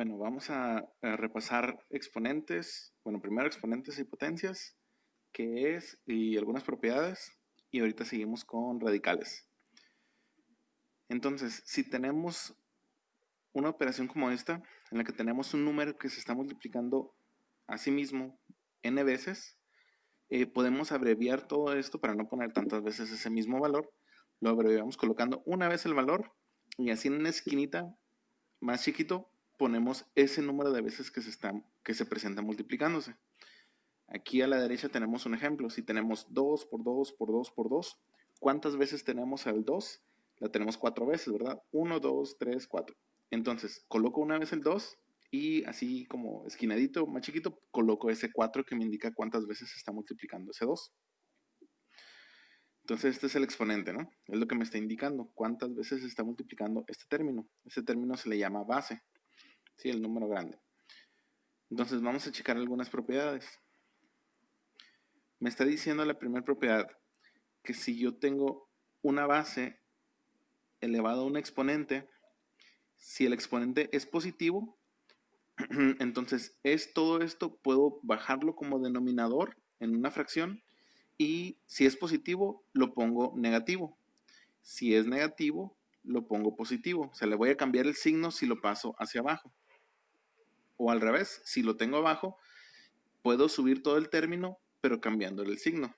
Bueno, vamos a repasar exponentes. Bueno, primero exponentes y potencias, qué es y algunas propiedades. Y ahorita seguimos con radicales. Entonces, si tenemos una operación como esta, en la que tenemos un número que se está multiplicando a sí mismo n veces, podemos abreviar todo esto para no poner tantas veces ese mismo valor. Lo abreviamos colocando una vez el valor y así en una esquinita más chiquito ponemos ese número de veces que se presenta multiplicándose. Aquí a la derecha tenemos un ejemplo. Si tenemos 2 por 2 por 2 por 2, ¿cuántas veces tenemos el 2? La tenemos 4 veces, ¿verdad? 1, 2, 3, 4. Entonces, coloco una vez el 2 y así como esquinadito, más chiquito, coloco ese 4 que me indica cuántas veces se está multiplicando ese 2. Entonces, este es el exponente, ¿no? Es lo que me está indicando cuántas veces se está multiplicando este término. Este término se le llama base. Sí, el número grande. Entonces vamos a checar algunas propiedades. Me está diciendo la primera propiedad que si yo tengo una base elevada a un exponente, si el exponente es positivo, entonces todo esto puedo bajarlo como denominador en una fracción y si es positivo lo pongo negativo. Si es negativo lo pongo positivo. O sea, le voy a cambiar el signo si lo paso hacia abajo. O al revés, si lo tengo abajo, puedo subir todo el término, pero cambiando el signo.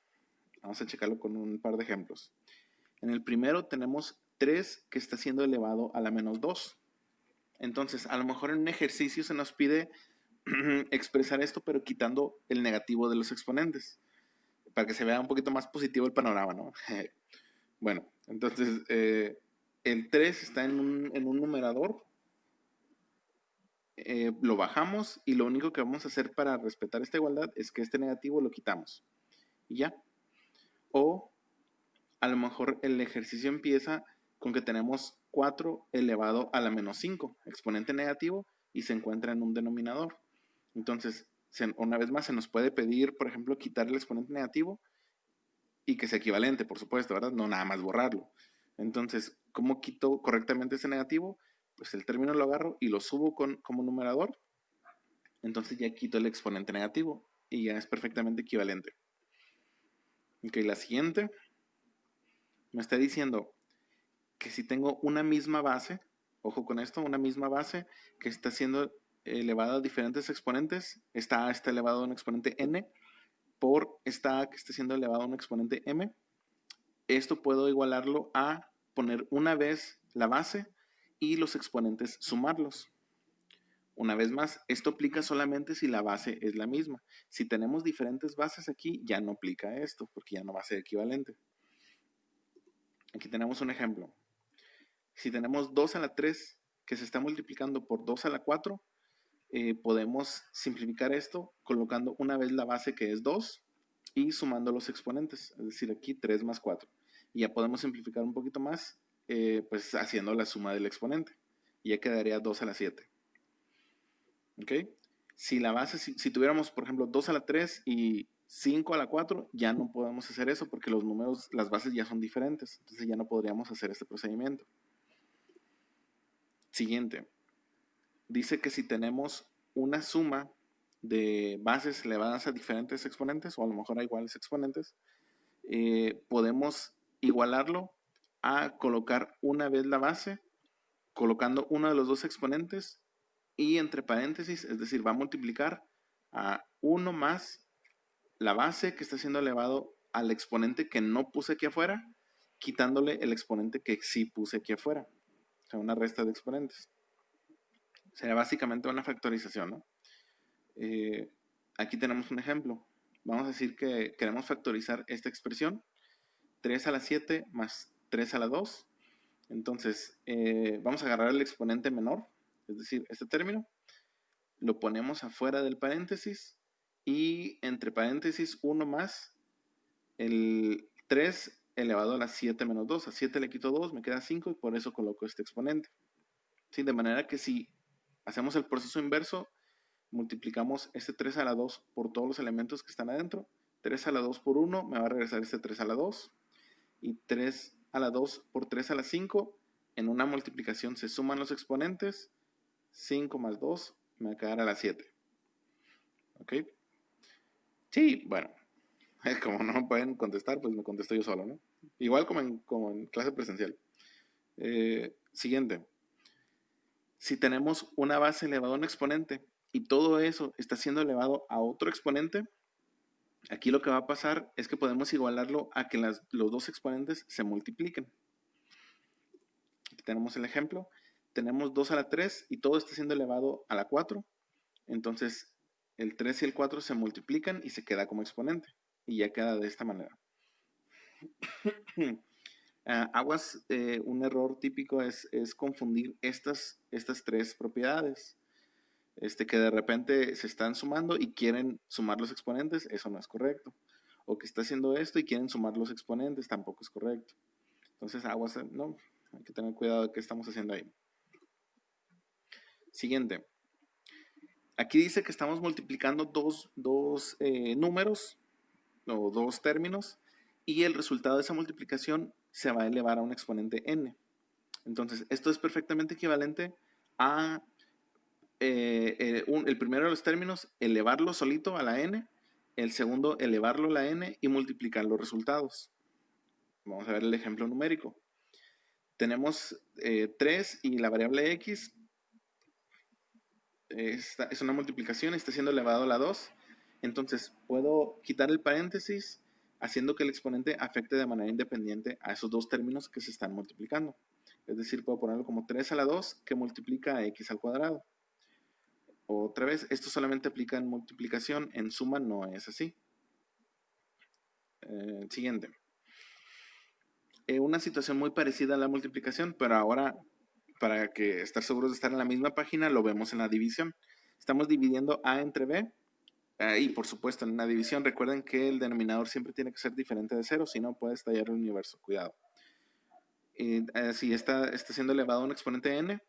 Vamos a checarlo con un par de ejemplos. En el primero tenemos 3 que está siendo elevado a la menos 2. Entonces, a lo mejor en un ejercicio se nos pide expresar esto, pero quitando el negativo de los exponentes, para que se vea un poquito más positivo el panorama, ¿no? Bueno, entonces, el 3 está en un numerador, lo bajamos y lo único que vamos a hacer para respetar esta igualdad es que este negativo lo quitamos. Y ya. O a lo mejor el ejercicio empieza con que tenemos 4 elevado a la menos 5, exponente negativo, y se encuentra en un denominador. Entonces, una vez más, se nos puede pedir, por ejemplo, quitar el exponente negativo y que sea equivalente, por supuesto, ¿verdad? No nada más borrarlo. Entonces, ¿cómo quito correctamente ese negativo? Pues el término lo agarro y lo subo como numerador. Entonces ya quito el exponente negativo y ya es perfectamente equivalente. Ok, la siguiente me está diciendo que si tengo una misma base, ojo con esto, una misma base que está siendo elevada a diferentes exponentes, está elevado a un exponente n por esta a que está siendo elevado a un exponente m, esto puedo igualarlo a poner una vez la base y los exponentes sumarlos. Una vez más, esto aplica solamente si la base es la misma. Si tenemos diferentes bases aquí, ya no aplica esto, porque ya no va a ser equivalente. Aquí tenemos un ejemplo. Si tenemos 2 a la 3 que se está multiplicando por 2 a la 4, podemos simplificar esto colocando una vez la base que es 2 y sumando los exponentes, es decir, aquí 3 más 4. Y ya podemos simplificar un poquito más, pues haciendo la suma del exponente. Y ya quedaría 2 a la 7. ¿Ok? Si la base, si tuviéramos, por ejemplo, 2 a la 3 y 5 a la 4, ya no podemos hacer eso porque los números, las bases ya son diferentes. Entonces ya no podríamos hacer este procedimiento. Siguiente. Dice que si tenemos una suma de bases elevadas a diferentes exponentes, o a lo mejor a iguales exponentes, podemos igualarlo a colocar una vez la base, colocando uno de los dos exponentes y entre paréntesis, es decir, va a multiplicar a 1 más la base que está siendo elevado al exponente que no puse aquí afuera, quitándole el exponente que sí puse aquí afuera. O sea, una resta de exponentes. Sería básicamente una factorización, ¿no? Aquí tenemos un ejemplo. Vamos a decir que queremos factorizar esta expresión. 3 a la 7 más 3 a la 2. Entonces, vamos a agarrar el exponente menor, es decir, este término. Lo ponemos afuera del paréntesis y entre paréntesis 1 más el 3 elevado a la 7 menos 2. A 7 le quito 2, me queda 5 y por eso coloco este exponente. ¿Sí? De manera que si hacemos el proceso inverso, multiplicamos este 3 a la 2 por todos los elementos que están adentro. 3 a la 2 por 1 me va a regresar este 3 a la 2. Y 3 a la 2 por 3 a la 5. En una multiplicación se suman los exponentes 5 más 2 me va a quedar a las 7. ¿Ok? Sí, bueno, como no me pueden contestar, pues me contesto yo solo, ¿no? Igual como en clase presencial. Siguiente. Si tenemos una base elevada a un exponente y todo eso está siendo elevado a otro exponente, aquí lo que va a pasar es que podemos igualarlo a que los dos exponentes se multipliquen. Aquí tenemos el ejemplo. Tenemos 2 a la 3 y todo está siendo elevado a la 4. Entonces, el 3 y el 4 se multiplican y se queda como exponente. Y ya queda de esta manera. Aguas, un error típico es confundir estas tres propiedades. Que de repente se están sumando y quieren sumar los exponentes, eso no es correcto. O que está haciendo esto y quieren sumar los exponentes, tampoco es correcto. Entonces, aguas, no, hay que tener cuidado de qué estamos haciendo ahí. Siguiente. Aquí dice que estamos multiplicando dos números o dos términos y el resultado de esa multiplicación se va a elevar a un exponente n. Entonces, esto es perfectamente equivalente a el primero de los términos, elevarlo solito a la n, el segundo, elevarlo a la n y multiplicar los resultados. Vamos a ver el ejemplo numérico. Tenemos 3 y la variable x es una multiplicación, está siendo elevado a la 2. Entonces, puedo quitar el paréntesis haciendo que el exponente afecte de manera independiente a esos dos términos que se están multiplicando. Es decir, puedo ponerlo como 3 a la 2 que multiplica a x al cuadrado. Otra vez, esto solamente aplica en multiplicación, en suma no es así. Siguiente. Una situación muy parecida a la multiplicación, pero ahora, para que estar seguros de estar en la misma página, lo vemos en la división. Estamos dividiendo A entre B. Y por supuesto, en una división, recuerden que el denominador siempre tiene que ser diferente de 0, si no puede estallar el universo. Cuidado. Si está siendo elevado a un exponente n,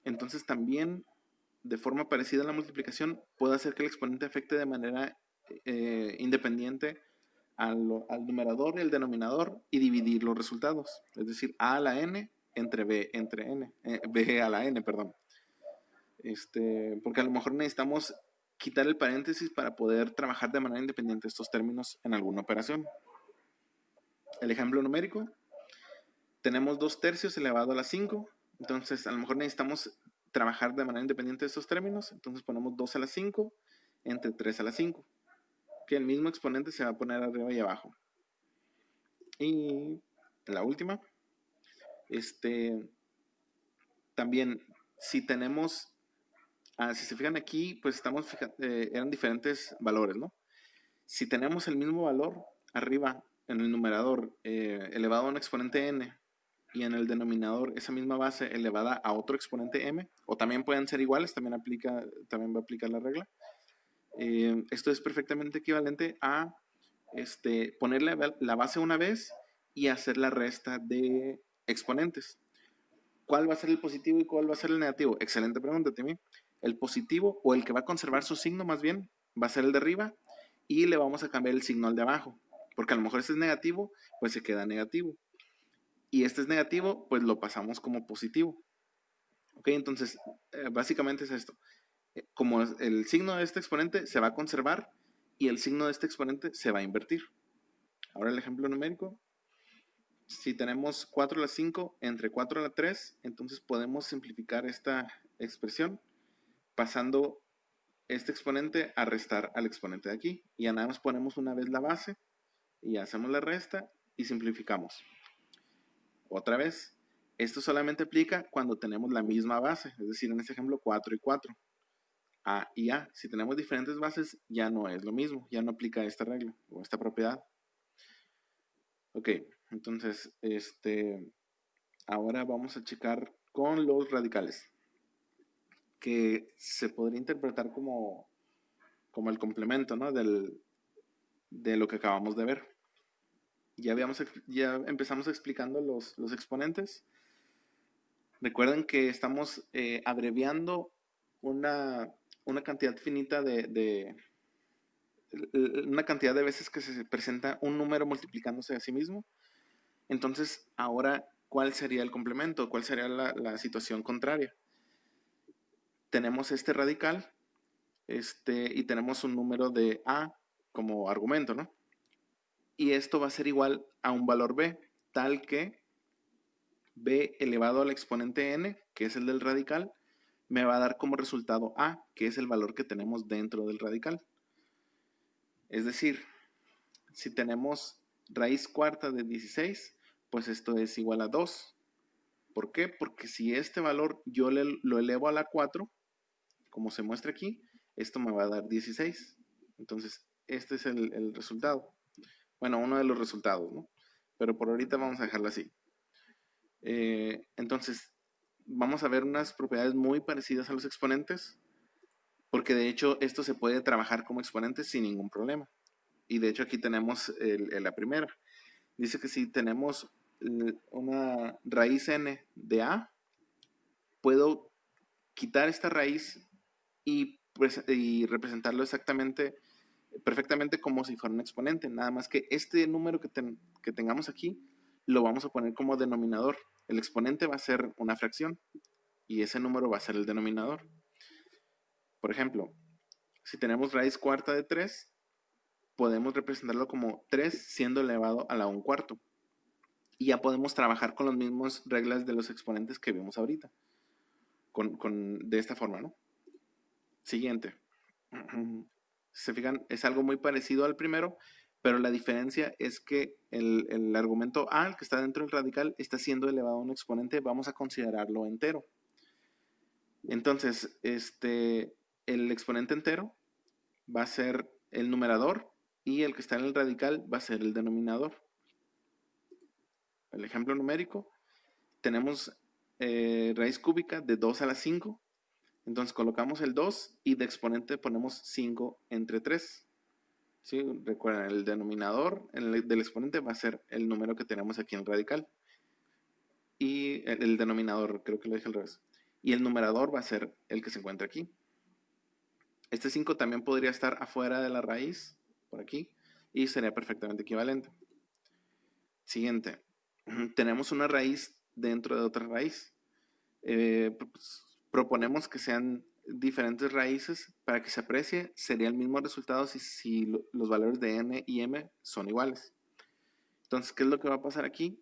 entonces también, de forma parecida a la multiplicación, puedo hacer que el exponente afecte de manera independiente al numerador y al denominador y dividir los resultados. Es decir, a a la n entre b entre n. B a la n, perdón. Porque a lo mejor necesitamos quitar el paréntesis para poder trabajar de manera independiente estos términos en alguna operación. El ejemplo numérico. Tenemos 2 tercios elevado a la 5. Entonces, a lo mejor necesitamos trabajar de manera independiente estos términos. Entonces, ponemos 2 a la 5 entre 3 a la 5. Que el mismo exponente se va a poner arriba y abajo. Y la última. También, si tenemos... si se fijan aquí, pues eran diferentes valores, ¿no? Si tenemos el mismo valor arriba en el numerador elevado a un exponente n y en el denominador esa misma base elevada a otro exponente m, o también pueden ser iguales, también va a aplicar la regla. Esto es perfectamente equivalente a poner la base una vez y hacer la resta de exponentes. ¿Cuál va a ser el positivo y cuál va a ser el negativo? Excelente pregunta, Timmy. El positivo, o el que va a conservar su signo más bien, va a ser el de arriba y le vamos a cambiar el signo al de abajo. Porque a lo mejor este es negativo, pues se queda negativo. Y este es negativo, pues lo pasamos como positivo. Ok, entonces, básicamente es esto. Como el signo de este exponente se va a conservar y el signo de este exponente se va a invertir. Ahora el ejemplo numérico. Si tenemos 4 a la 5 entre 4 a la 3, entonces podemos simplificar esta expresión pasando este exponente a restar al exponente de aquí. Y ya nada más ponemos una vez la base y hacemos la resta y simplificamos. Otra vez, esto solamente aplica cuando tenemos la misma base, es decir, en este ejemplo 4 y 4. A y A. Si tenemos diferentes bases, ya no es lo mismo, ya no aplica esta regla o esta propiedad. Ok, entonces, ahora vamos a checar con los radicales, que se podría interpretar como el complemento, ¿no? de lo que acabamos de ver. Ya empezamos explicando los exponentes. Recuerden que estamos abreviando una cantidad finita una cantidad de veces que se presenta un número multiplicándose a sí mismo. Entonces, ahora, ¿cuál sería el complemento? ¿Cuál sería la situación contraria? tenemos este radical y tenemos un número de a como argumento, ¿no? Y esto va a ser igual a un valor b, tal que b elevado al exponente n, que es el del radical, me va a dar como resultado a, que es el valor que tenemos dentro del radical. Es decir, si tenemos raíz cuarta de 16, pues esto es igual a 2. ¿Por qué? Porque si este valor yo lo elevo a la 4, como se muestra aquí, esto me va a dar 16. Entonces, este es el resultado. Bueno, uno de los resultados, ¿no? Pero por ahorita vamos a dejarlo así. Entonces, vamos a ver unas propiedades muy parecidas a los exponentes, porque de hecho esto se puede trabajar como exponentes sin ningún problema. Y de hecho aquí tenemos la primera. Dice que si tenemos una raíz n de a, puedo quitar esta raíz y representarlo perfectamente como si fuera un exponente. Nada más que este número que tengamos aquí lo vamos a poner como denominador. El exponente va a ser una fracción y ese número va a ser el denominador. Por ejemplo, si tenemos raíz cuarta de 3, podemos representarlo como 3 siendo elevado a la 1/4. Y ya podemos trabajar con las mismas reglas de los exponentes que vimos ahorita. De esta forma, ¿no? Siguiente. Se fijan, es algo muy parecido al primero, pero la diferencia es que el argumento a, el que está dentro del radical, está siendo elevado a un exponente, vamos a considerarlo entero. Entonces, el exponente entero va a ser el numerador y el que está en el radical va a ser el denominador. El ejemplo numérico, tenemos raíz cúbica de 2 a la 5. Entonces colocamos el 2 y de exponente ponemos 5 entre 3. ¿Sí? Recuerden, el denominador del exponente va a ser el número que tenemos aquí en el radical. Y el denominador, creo que lo dije al revés. Y el numerador va a ser el que se encuentra aquí. Este 5 también podría estar afuera de la raíz, por aquí, y sería perfectamente equivalente. Siguiente. Tenemos una raíz dentro de otra raíz. Proponemos que sean diferentes raíces para que se aprecie. Sería el mismo resultado si los valores de n y m son iguales. Entonces, ¿qué es lo que va a pasar aquí?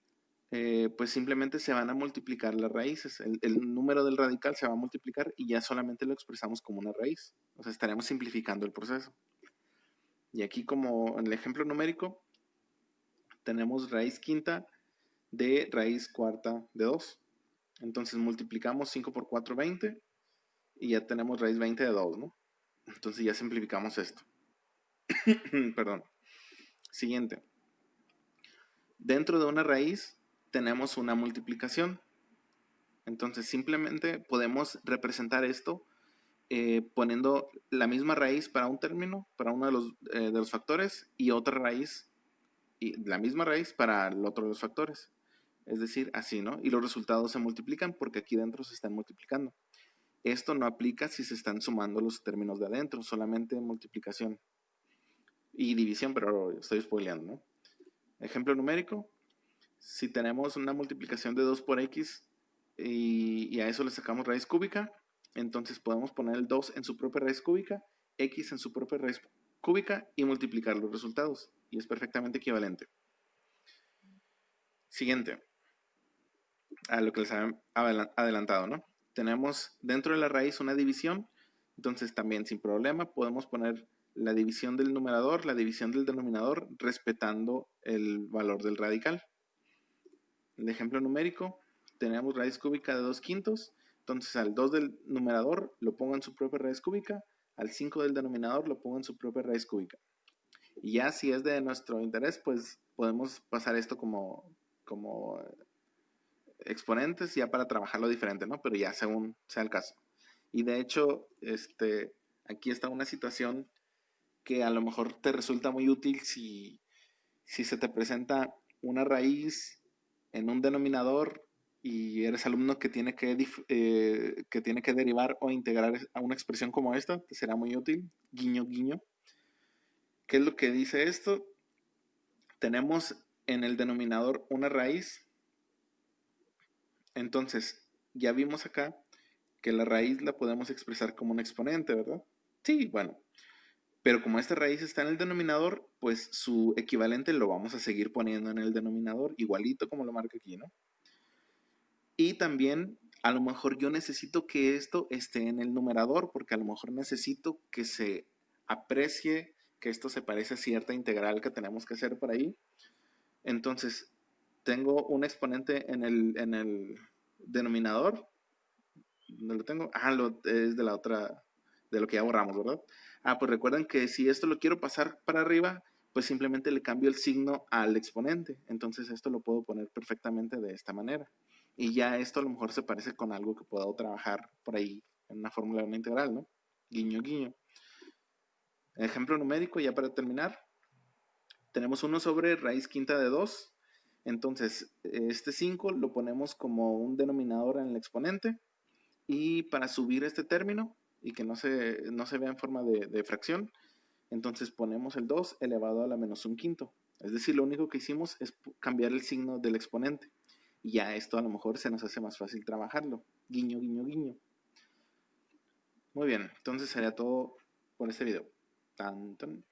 Pues simplemente se van a multiplicar las raíces. El número del radical se va a multiplicar y ya solamente lo expresamos como una raíz. O sea, estaremos simplificando el proceso. Y aquí, como en el ejemplo numérico, tenemos raíz quinta de raíz cuarta de 2. Entonces multiplicamos 5 por 4, 20. Y ya tenemos raíz 20 de 2, ¿no? Entonces ya simplificamos esto. Perdón. Siguiente. Dentro de una raíz tenemos una multiplicación. Entonces simplemente podemos representar esto poniendo la misma raíz para un término, para uno de los factores, y otra raíz, y la misma raíz para el otro de los factores. Es decir, así, ¿no? Y los resultados se multiplican porque aquí dentro se están multiplicando. Esto no aplica si se están sumando los términos de adentro, solamente multiplicación y división, pero estoy spoileando, ¿no? Ejemplo numérico, si tenemos una multiplicación de 2 por x y a eso le sacamos raíz cúbica, entonces podemos poner el 2 en su propia raíz cúbica, x en su propia raíz cúbica y multiplicar los resultados. Y es perfectamente equivalente. Siguiente, a lo que les había adelantado, ¿no? Tenemos dentro de la raíz una división, entonces también sin problema podemos poner la división del numerador, la división del denominador, respetando el valor del radical. El ejemplo numérico, tenemos raíz cúbica de 2/5, entonces al 2 del numerador lo pongo en su propia raíz cúbica, al 5 del denominador lo pongo en su propia raíz cúbica. Y ya si es de nuestro interés, pues podemos pasar esto como exponentes ya para trabajarlo diferente, ¿no? Pero ya según sea el caso. Y de hecho, aquí está una situación que a lo mejor te resulta muy útil si se te presenta una raíz en un denominador y eres alumno que tiene que derivar o integrar a una expresión como esta, te será muy útil. Guiño, guiño. ¿Qué es lo que dice esto? Tenemos en el denominador una raíz. Entonces, ya vimos acá que la raíz la podemos expresar como un exponente, ¿verdad? Sí, bueno. Pero como esta raíz está en el denominador, pues su equivalente lo vamos a seguir poniendo en el denominador, igualito como lo marca aquí, ¿no? Y también a lo mejor yo necesito que esto esté en el numerador, porque a lo mejor necesito que se aprecie que esto se parece a cierta integral que tenemos que hacer por ahí. Entonces, tengo un exponente en el denominador. ¿Dónde lo tengo? Ah, es de la otra, de lo que ya borramos, ¿verdad? Ah, pues recuerden que si esto lo quiero pasar para arriba, pues simplemente le cambio el signo al exponente. Entonces esto lo puedo poner perfectamente de esta manera. Y ya esto a lo mejor se parece con algo que puedo trabajar por ahí en una fórmula de una integral, ¿no? Guiño, guiño. Ejemplo numérico, ya para terminar. Tenemos 1 sobre raíz quinta de 2. Entonces, este 5 lo ponemos como un denominador en el exponente. Y para subir este término y que no se vea en forma de fracción, entonces ponemos el 2 elevado a la menos un quinto. Es decir, lo único que hicimos es cambiar el signo del exponente. Y ya esto a lo mejor se nos hace más fácil trabajarlo. Guiño, guiño, guiño. Muy bien, entonces sería todo por este video. Tan, tan.